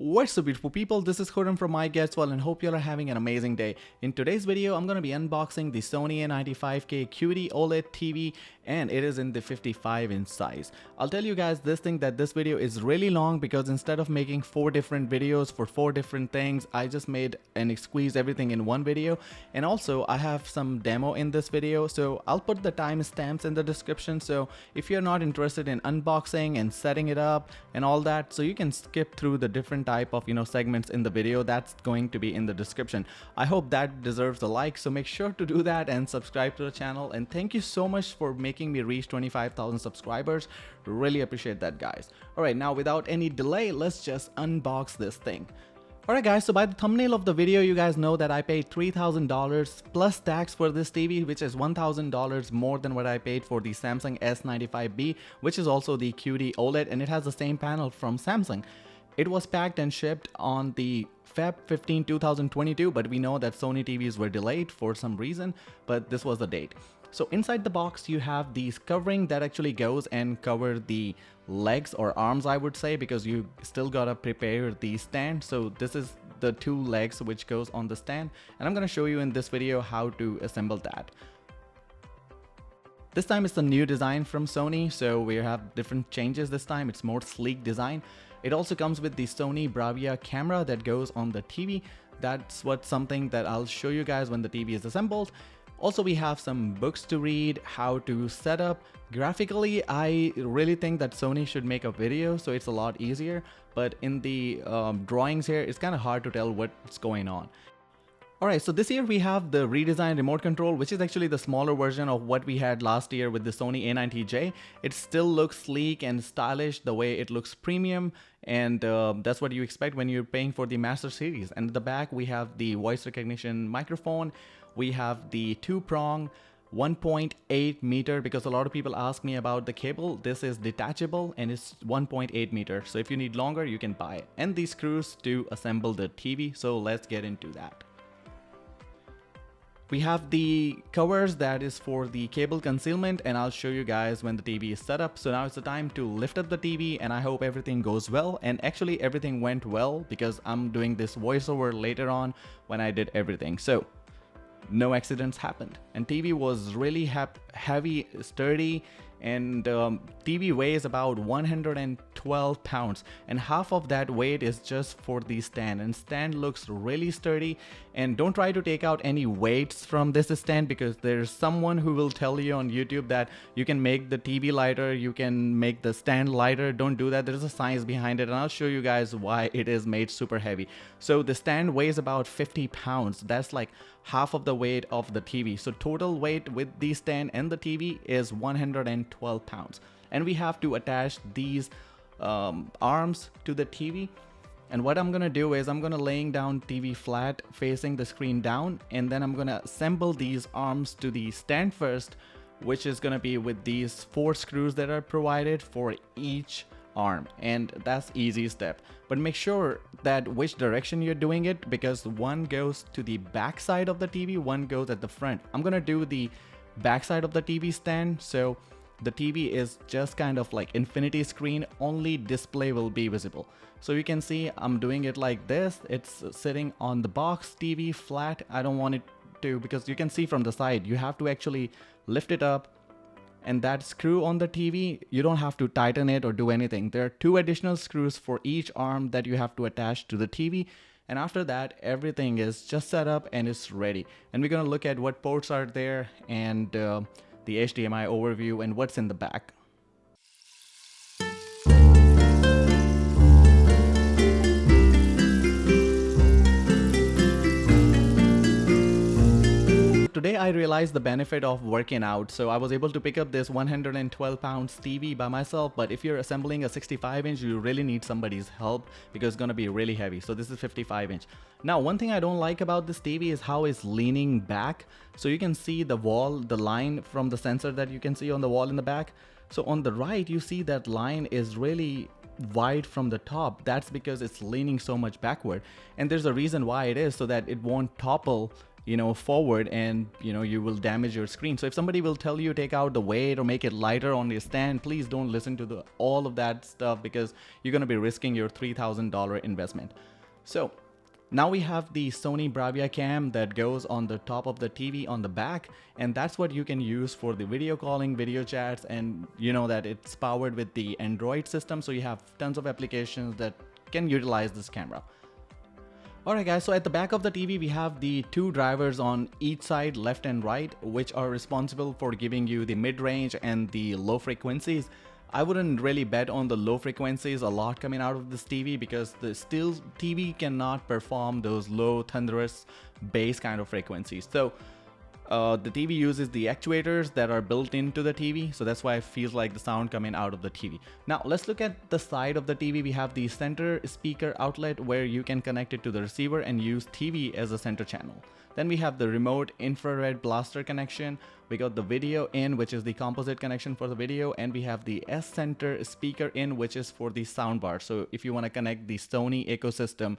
What's up beautiful people, this is Khurram from iGetsWell and hope you all are having an amazing day. In today's video, I'm going to be unboxing the Sony A95K QD-OLED TV and it is in the 55-inch size. I'll tell you guys this video is really long because instead of making 4 different videos for 4 different things, I just made and squeezed everything in one video. And also I have some demo in this video, so I'll put the timestamps in the description. So if you're not interested in unboxing and setting it up and all that, so you can skip through the different type of segments in the video. That's going to be in the description. I hope that deserves a like, so make sure to do that and subscribe to the channel. And thank you so much for making me reach 25,000 subscribers. Really appreciate that, guys. All right, now without any delay, let's just unbox this thing. Alright guys, so by the thumbnail of the video, you guys know that I paid $3,000 plus tax for this TV, which is $1,000 more than what I paid for the Samsung S95B, which is also the QD OLED, and it has the same panel from Samsung. It was packed and shipped on the Feb 15, 2022, but we know that Sony TVs were delayed for some reason, but this was the date. So inside the box, you have these covering that actually goes and cover the legs or arms, I would say, because you still gotta prepare the stand. So this is the 2 legs which goes on the stand, and I'm gonna show you in this video how to assemble that. This time it's a new design from Sony, so we have different changes this time. It's more sleek design. It also comes with the Sony Bravia camera that goes on the TV. That's something that I'll show you guys when the TV is assembled. Also, we have some books to read, how to set up. Graphically, I really think that Sony should make a video so it's a lot easier, but in the drawings here, it's kind of hard to tell what's going on. Alright, so this year we have the redesigned remote control, which is actually the smaller version of what we had last year with the Sony A90J. It still looks sleek and stylish the way it looks premium, and that's what you expect when you're paying for the Master Series. And at the back we have the voice recognition microphone. We have the 2-prong 1.8 meter, because a lot of people ask me about the cable. This is detachable and it's 1.8 meter. So if you need longer, you can buy it. And these screws to assemble the TV. So let's get into that. We have the covers that is for the cable concealment, and I'll show you guys when the TV is set up. So now it's the time to lift up the TV, and I hope everything goes well. And actually everything went well because I'm doing this voiceover later on when I did everything. So no accidents happened, and TV was really heavy, sturdy, and TV weighs about 112 pounds, and half of that weight is just for the stand, and stand looks really sturdy. And don't try to take out any weights from this stand, because there's someone who will tell you on YouTube that you can make the TV lighter, you can make the stand lighter. Don't do that. There's a science behind it, and I'll show you guys why it is made super heavy. So the stand weighs about 50 pounds. That's like half of the weight of the TV. So total weight with the stand and the TV is 112 pounds. And we have to attach these arms to the TV. And what I'm gonna do is I'm gonna laying down TV flat facing the screen down, and then I'm gonna assemble these arms to the stand first, which is gonna be with these 4 screws that are provided for each arm. And that's easy step, but make sure that which direction you're doing it, because one goes to the back side of the TV, one goes at the front. I'm gonna do the back side of the TV stand, so the TV is just kind of like infinity screen, only display will be visible. So you can see I'm doing it like this. It's sitting on the box TV flat. I don't want it to, because you can see from the side, you have to actually lift it up. And that screw on the TV, you don't have to tighten it or do anything. There are 2 additional screws for each arm that you have to attach to the TV. And after that, everything is just set up and it's ready. And we're gonna look at what ports are there, and the HDMI overview and what's in the back. Today I realized the benefit of working out, so I was able to pick up this 112 pounds TV by myself. But if you're assembling a 65-inch, you really need somebody's help because it's gonna be really heavy. So this is 55-inch. Now, one thing I don't like about this TV is how it's leaning back. So you can see the wall, the line from the sensor that you can see on the wall in the back. So on the right, you see that line is really wide from the top. That's because it's leaning so much backward, and there's a reason why it is, so that it won't topple forward, and you will damage your screen. So if somebody will tell you take out the weight or make it lighter on your stand, please don't listen to all of that stuff, because you're going to be risking your $3,000 investment. So now we have the Sony Bravia cam that goes on the top of the TV on the back, and that's what you can use for the video calling, video chats, and you know that it's powered with the Android system, so you have tons of applications that can utilize this camera. Alright guys, so at the back of the TV we have the two drivers on each side, left and right, which are responsible for giving you the mid-range and the low frequencies. I wouldn't really bet on the low frequencies a lot coming out of this TV, because the still TV cannot perform those low thunderous bass kind of frequencies. So the TV uses the actuators that are built into the TV, so that's why it feels like the sound coming out of the TV. Now let's look at the side of the TV. We have the center speaker outlet where you can connect it to the receiver and use TV as a center channel. Then we have the remote infrared blaster connection. We got the video in, which is the composite connection for the video, and we have the S center speaker in, which is for the soundbar. So if you want to connect the Sony ecosystem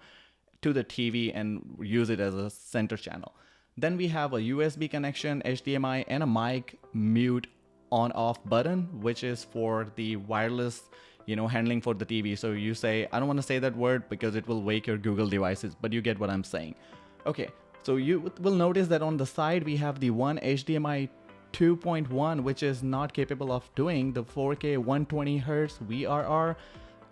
to the TV and use it as a center channel. Then we have a USB connection, HDMI, and a mic mute on off button, which is for the wireless handling for the TV. So you say, I don't want to say that word because it will wake your Google devices, but you get what I'm saying. Okay, so you will notice that on the side we have the one HDMI 2.1, which is not capable of doing the 4K 120 Hz VRR,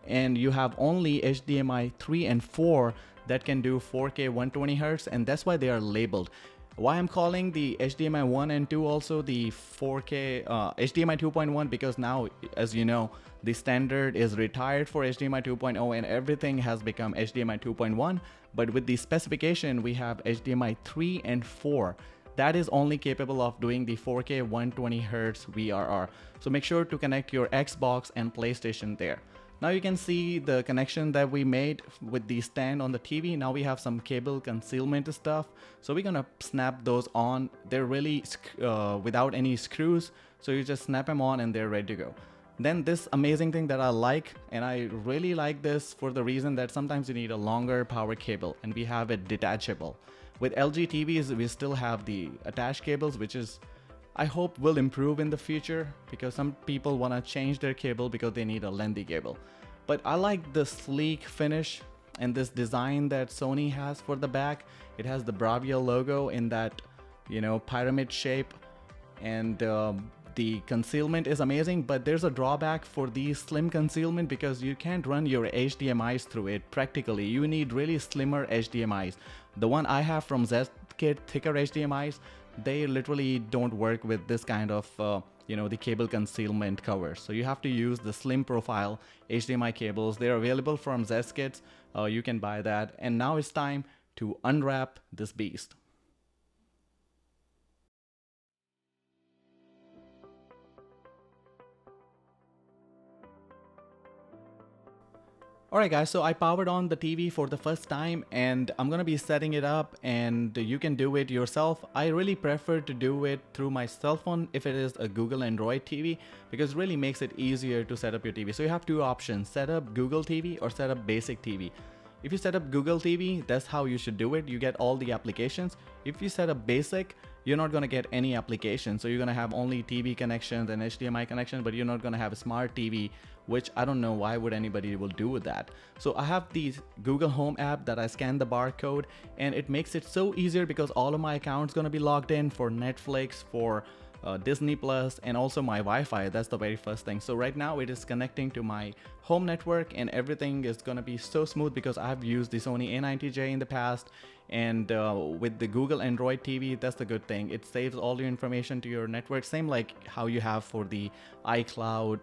and you have only HDMI 3 and 4 that can do 4K 120 Hz, and that's why they are labeled. Why I'm calling the HDMI 1 and 2 also the 4K HDMI 2.1, because now, as you know, the standard is retired for HDMI 2.0 and everything has become HDMI 2.1, but with the specification we have HDMI 3 and 4 that is only capable of doing the 4K 120 Hz VRR. So make sure to connect your Xbox and PlayStation there. Now you can see the connection that we made with the stand on the TV. Now we have some cable concealment stuff. So we're gonna snap those on. They're really without any screws. So you just snap them on and they're ready to go. Then this amazing thing that I like, and I really like this for the reason that sometimes you need a longer power cable, and we have it detachable. With LG TVs, we still have the attached cables, which is I hope will improve in the future, because some people want to change their cable because they need a lengthy cable. But I like the sleek finish and this design that Sony has for the back. It has the Bravia logo in that, pyramid shape, and the concealment is amazing, but there's a drawback for the slim concealment because you can't run your HDMIs through it practically. You need really slimmer HDMIs. The one I have from Zkit, thicker HDMIs, they literally don't work with this kind of the cable concealment cover. So you have to use the slim profile HDMI cables. They're available from Zkit. You can buy that. And now it's time to unwrap this beast. Alright guys, so I powered on the TV for the first time and I'm gonna be setting it up, and you can do it yourself. I really prefer to do it through my cell phone if it is a Google Android TV, because it really makes it easier to set up your TV. So you have two options: set up Google TV or set up basic TV. If you set up Google TV, that's how you should do it. You get all the applications. If you set up basic, you're not gonna get any applications. So you're gonna have only TV connections and HDMI connections, but you're not gonna have a smart TV, which I don't know why would anybody will do with that. So I have the Google Home app that I scan the barcode, and it makes it so easier because all of my accounts gonna be logged in for Netflix, for Disney Plus, and also my Wi-Fi. That's the very first thing. So right now it is connecting to my home network, and everything is gonna be so smooth because I've used the Sony A90J in the past, and with the Google Android TV, that's the good thing. It saves all your information to your network, same like how you have for the iCloud,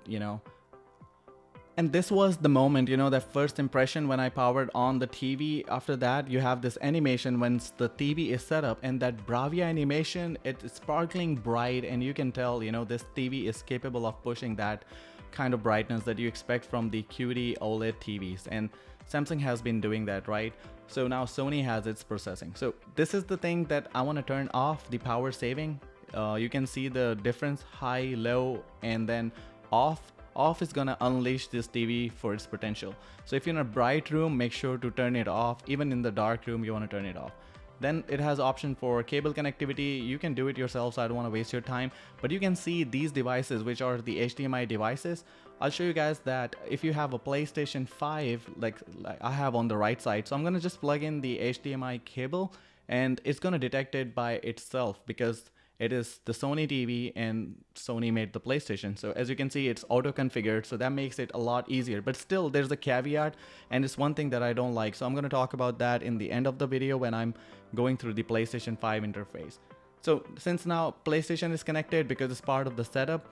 And this was the moment, that first impression when I powered on the TV. After that, you have this animation once the TV is set up, and that Bravia animation, it's sparkling bright, and you can tell, this TV is capable of pushing that kind of brightness that you expect from the QD-OLED TVs. And Samsung has been doing that, right? So now Sony has its processing. So this is the thing that I want to turn off, the power saving. You can see the difference, high, low, and then off. Off is gonna unleash this TV for its potential. So if you're in a bright room, make sure to turn it off. Even in the dark room, you want to turn it off. Then it has option for cable connectivity. You can do it yourself, so I don't want to waste your time. But you can see these devices, which are the HDMI devices. I'll show you guys that if you have a PlayStation 5, like I have on the right side. So I'm gonna just plug in the HDMI cable, and it's gonna detect it by itself because it is the Sony TV and Sony made the PlayStation. So as you can see, it's auto configured, so that makes it a lot easier. But still, there's a caveat, and it's one thing that I don't like. So I'm going to talk about that in the end of the video when I'm going through the PlayStation 5 interface. So since now PlayStation is connected because it's part of the setup,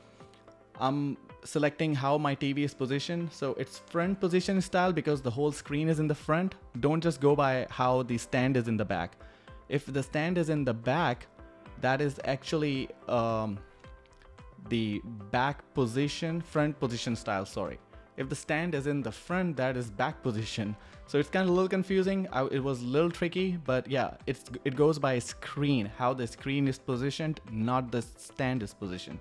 I'm selecting how my TV is positioned. So it's front position style because the whole screen is in the front. Don't just go by how the stand is in the back. If the stand is in the back, that is actually the back position, front position style, sorry. If the stand is in the front, that is back position. So it's kind of a little confusing. It was a little tricky, but yeah, it goes by screen, how the screen is positioned, not the stand is positioned.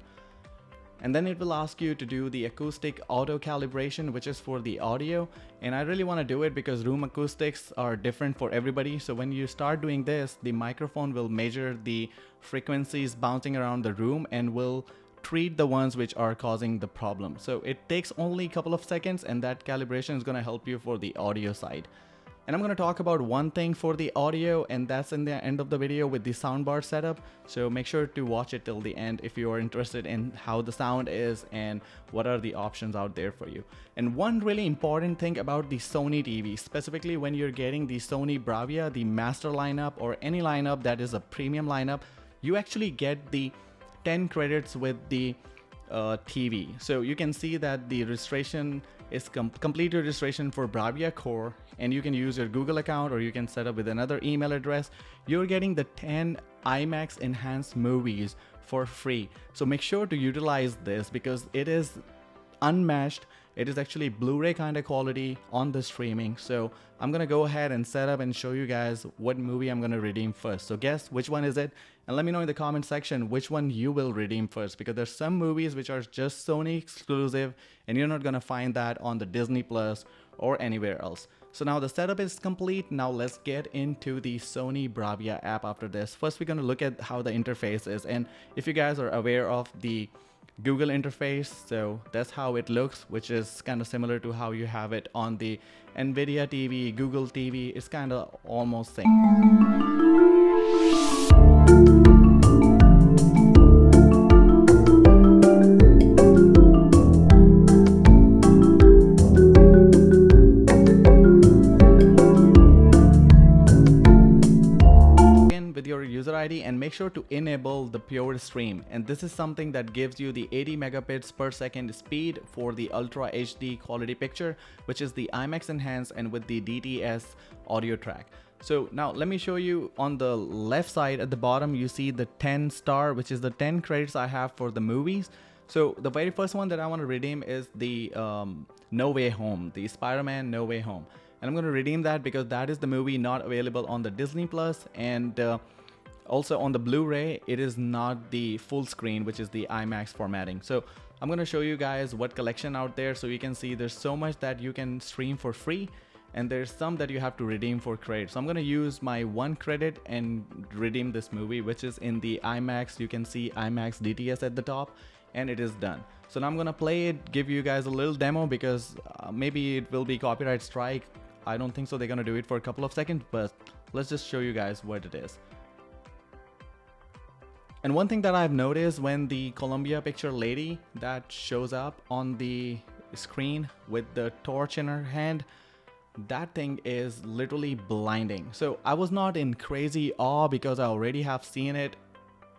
And then it will ask you to do the acoustic auto calibration, which is for the audio. And I really want to do it because room acoustics are different for everybody. So when you start doing this, the microphone will measure the frequencies bouncing around the room and will treat the ones which are causing the problem. So it takes only a couple of seconds, and that calibration is going to help you for the audio side. And I'm going to talk about one thing for the audio, and that's in the end of the video with the soundbar setup. So make sure to watch it till the end if you are interested in how the sound is and what are the options out there for you. And one really important thing about the Sony TV, specifically when you're getting the Sony Bravia, the master lineup, or any lineup that is a premium lineup, you actually get the 10 credits with the TV. So you can see that the registration is complete registration for Bravia Core, and you can use your Google account or you can set up with another email address. You're getting the 10 IMAX enhanced movies for free. So make sure to utilize this because it is unmatched. It is actually Blu-ray kind of quality on the streaming. So I'm gonna go ahead and set up and show you guys what movie I'm gonna redeem first. So guess which one is it, and let me know in the comment section which one you will redeem first, because there's some movies which are just Sony exclusive and you're not gonna find that on the Disney Plus or anywhere else. So now the setup is complete. Now let's get into the Sony Bravia app after this. First, we're gonna look at how the interface is, and if you guys are aware of the Google interface, so that's how it looks, which is kind of similar to how you have it on the Nvidia TV, Google TV. It's kind of almost same. User ID and make sure to enable the pure stream, and this is something that gives you the 80 megabits per second speed for the ultra HD quality picture, which is the IMAX enhanced and with the DTS audio track. So now let me show you on the left side at the bottom, you see the 10 star, which is the 10 credits I have for the movies. So the very first one that I want to redeem is the No Way Home, the Spider-Man No Way Home, and I'm going to redeem that because that is the movie not available on the Disney Plus, and also on the Blu-ray it is not the full screen, which is the IMAX formatting. So I'm going to show you guys what collection out there, so you can see there's so much that you can stream for free and there's some that you have to redeem for credit. So I'm going to use my 1 credit and redeem this movie, which is in the IMAX. You can see IMAX DTS at the top, and it is done. So now I'm going to play it, give you guys a little demo because maybe it will be copyright strike. I don't think so. They're going to do it for a couple of seconds, but let's just show you guys what it is. And one thing that I've noticed when the Columbia picture lady that shows up on the screen with the torch in her hand, that thing is literally blinding. So I was not in crazy awe because I already have seen it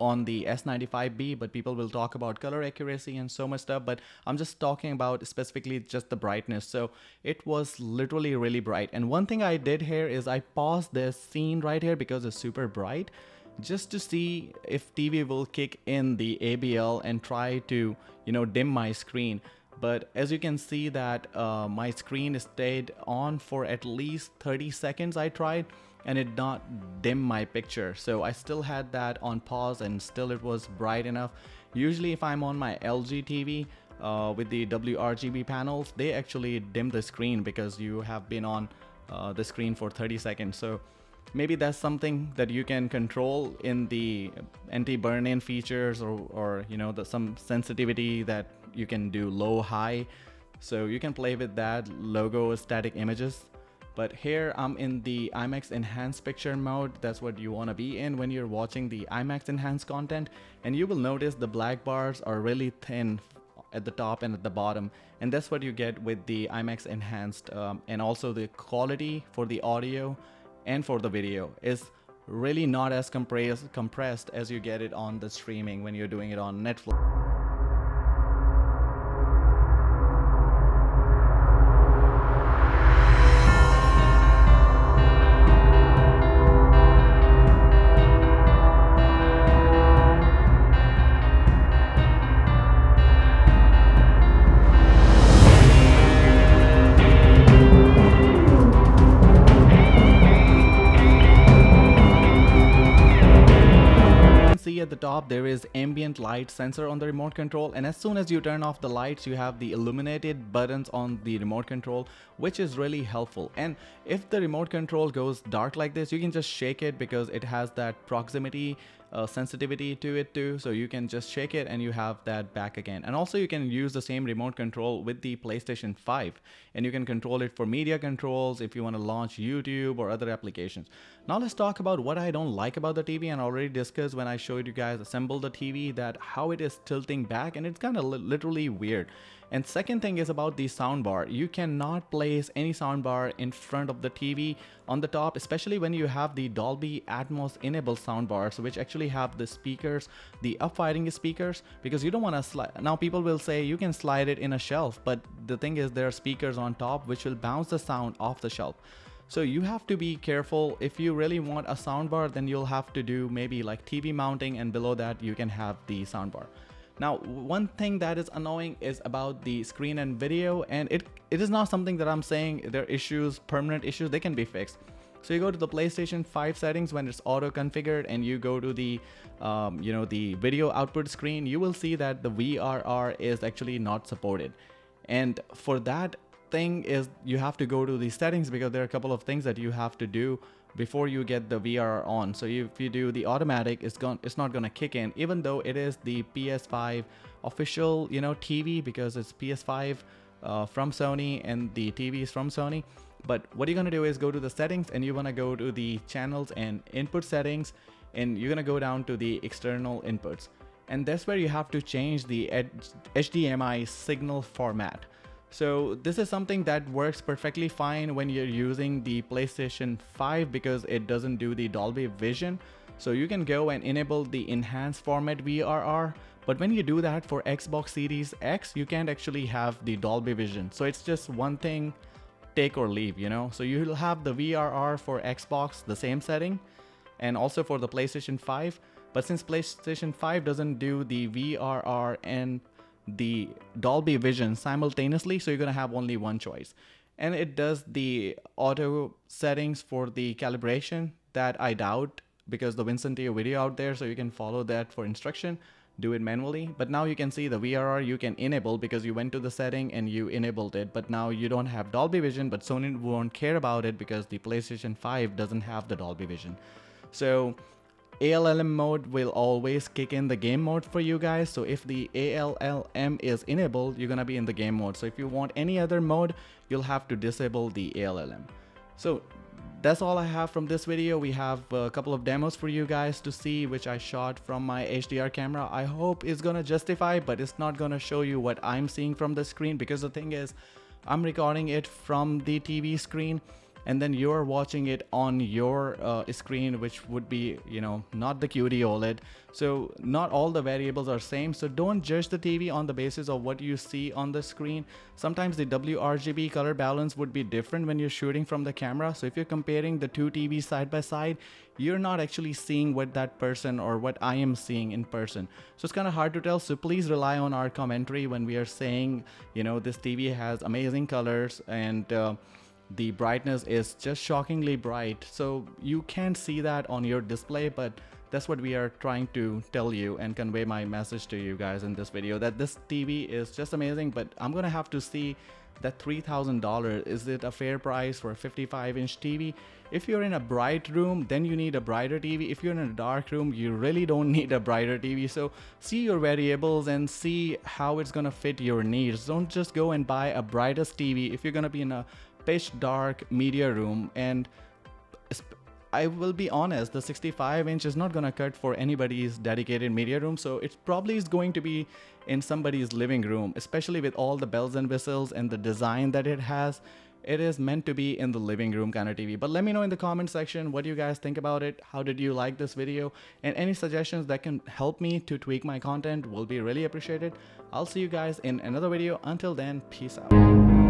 on the S95B, but people will talk about color accuracy and so much stuff, but I'm just talking about specifically just the brightness. So it was literally really bright. And one thing I did here is I paused this scene right here because it's super bright, just to see if TV will kick in the ABL and try to, dim my screen. But as you can see that my screen stayed on for at least 30 seconds. I tried and it not dim my picture. So I still had that on pause and still it was bright enough. Usually if I'm on my LG TV with the WRGB panels, they actually dim the screen because you have been on the screen for 30 seconds. So maybe that's something that you can control in the anti-burn-in features, or you know, some sensitivity that you can do low high, so you can play with that logo static images. But here I'm in the IMAX enhanced picture mode. That's what you want to be in when you're watching the IMAX enhanced content, and you will notice the black bars are really thin at the top and at the bottom, and that's what you get with the IMAX enhanced. And also the quality for the audio and for the video is really not as compressed as you get it on the streaming when you're doing it on Netflix. See at the top there is ambient light sensor on the remote control, and as soon as you turn off the lights you have the illuminated buttons on the remote control, which is really helpful. And if the remote control goes dark like this, you can just shake it because it has that proximity sensitivity to it too, so you can just shake it and you have that back again. And also you can use the same remote control with the PlayStation 5, and you can control it for media controls if you want to launch YouTube or other applications. Now let's talk about what I don't like about the TV, and I already discussed when I showed you guys assemble the TV that how it is tilting back, and it's kind of literally weird. And second thing is about the soundbar. You cannot place any soundbar in front of the TV on the top, especially when you have the Dolby Atmos enabled soundbars, which actually have the speakers, the up-firing speakers, because you don't want to slide. Now people will say you can slide it in a shelf, but the thing is there are speakers on top which will bounce the sound off the shelf. So you have to be careful. If you really want a soundbar, then you'll have to do maybe like TV mounting, and below that you can have the soundbar. Now, one thing that is annoying is about the screen and video, and it is not something that I'm saying there are issues, permanent issues, they can be fixed. So you go to the PlayStation 5 settings when it's auto configured, and you go to the the video output screen, you will see that the VRR is actually not supported. And for that thing is you have to go to the settings, because there are a couple of things that you have to do before you get the VRR on. So if you do the automatic, it's not gonna kick in, even though it is the PS5 official TV, because it's PS5 from Sony and the TV is from Sony. But what you're gonna do is go to the settings, and you wanna go to the channels and input settings, and you're gonna go down to the external inputs, and that's where you have to change the HDMI signal format. So this is something that works perfectly fine when you're using the PlayStation 5, because it doesn't do the Dolby Vision. So you can go and enable the enhanced format VRR, but when you do that for Xbox Series X, you can't actually have the Dolby Vision. So it's just one thing, take or leave, So you'll have the VRR for Xbox, the same setting, and also for the PlayStation 5. But since PlayStation 5 doesn't do the VRR and the Dolby Vision simultaneously, so you're gonna have only one choice. And it does the auto settings for the calibration that I doubt, because the Winston to your video out there, so you can follow that for instruction, do it manually. But now you can see the VRR you can enable, because you went to the setting and you enabled it, but now you don't have Dolby Vision, but Sony won't care about it because the PlayStation 5 doesn't have the Dolby Vision. So ALLM mode will always kick in the game mode for you guys. So if the ALLM is enabled, you're gonna be in the game mode. So if you want any other mode, you'll have to disable the ALLM. So that's all I have from this video. We have a couple of demos for you guys to see, which I shot from my HDR camera. I hope it's gonna justify, but it's not gonna show you what I'm seeing from the screen, because the thing is, I'm recording it from the TV screen, and then you're watching it on your screen, which would be not the QD-OLED. So not all the variables are same, so don't judge the TV on the basis of what you see on the screen. Sometimes the WRGB color balance would be different when you're shooting from the camera. So if you're comparing the two TVs side by side, you're not actually seeing what that person or what I am seeing in person. So it's kind of hard to tell. So please rely on our commentary when we are saying this TV has amazing colors, and the brightness is just shockingly bright. So you can't see that on your display, but that's what we are trying to tell you and convey my message to you guys in this video, that this TV is just amazing. But I'm gonna have to see that $3,000, is it a fair price for a 55-inch TV? If you're in a bright room, then you need a brighter TV. If you're in a dark room, you really don't need a brighter TV. So see your variables and see how it's gonna fit your needs. Don't just go and buy a brightest TV if you're gonna be in a pitch dark media room. And I will be honest, the 65-inch is not gonna cut for anybody's dedicated media room, so it probably is going to be in somebody's living room, especially with all the bells and whistles and the design that it has. It is meant to be in the living room kind of TV. But let me know in the comment section what you guys think about it. How did you like this video? And any suggestions that can help me to tweak my content will be really appreciated. I'll see you guys in another video. Until then, peace out.